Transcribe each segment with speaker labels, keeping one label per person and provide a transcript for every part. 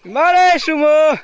Speaker 1: Mari semua.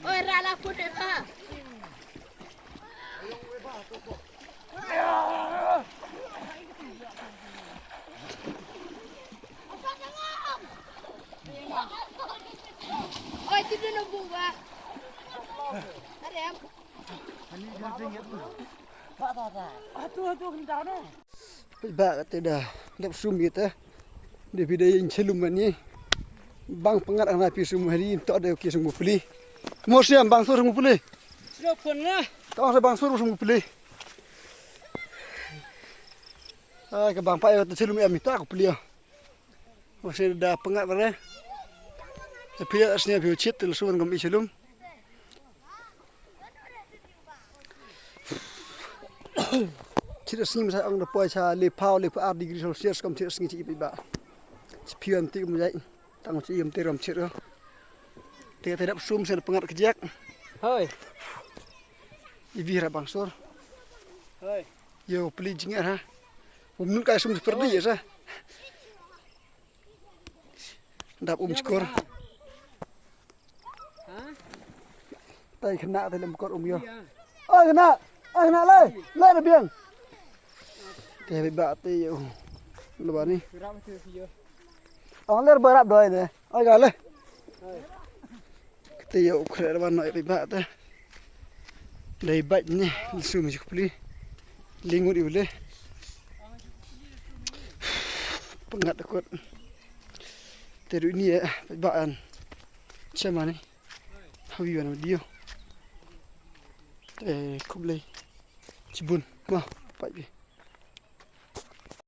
Speaker 2: Oi, rala pun apa? Oi, tidur nunggu ba? Ada yang? Atuh kental dah.
Speaker 1: Ba kata dah. Lep sum kita. Dia video yang celum ni. Bang pengat anak pi semua hari tak ada okey semua beli. Kemudian bang suruh semua beli.
Speaker 3: Sudah pun lah.
Speaker 1: Kau saya bang suruh semua beli. Ke bang pak tu celum ya minta aku beli. Masih dah pengat pada. Tapi asnya view chat tu suruh kami celum. Cita sini masa ang dapat saya lepau degree Celsius kam cita sini cip iba. Sepian ti kumjai. Tang ci yam teram cira. Dia tidak sum sen pengat kejak.
Speaker 3: Hoi.
Speaker 1: Ibi ra bangsor.
Speaker 3: Hoi.
Speaker 1: Yo peli jinga ha. Umnun kai sum seperti ya sa. Dap skor.
Speaker 3: Ha?
Speaker 1: Tai kena dalam kor yo. Oh kena. Kena lai. Lai dah biang. Dia biba ti yo. Lepas ni.
Speaker 3: Ram tu yo.
Speaker 1: Ông lên bơi đạp đời này, ôi gà lên. Cái tiêu khỏe là bạn nội bị bạ ta. Đầy bệnh nè, sưu mình chụp đi. Linh ngồi đi lên. Ngặt được con. Từ đuổi nè, bị bạ ăn. Xem mà này. Hầu như là một điều. Để khúc lên. Chỉ buồn, mà, vậy đi.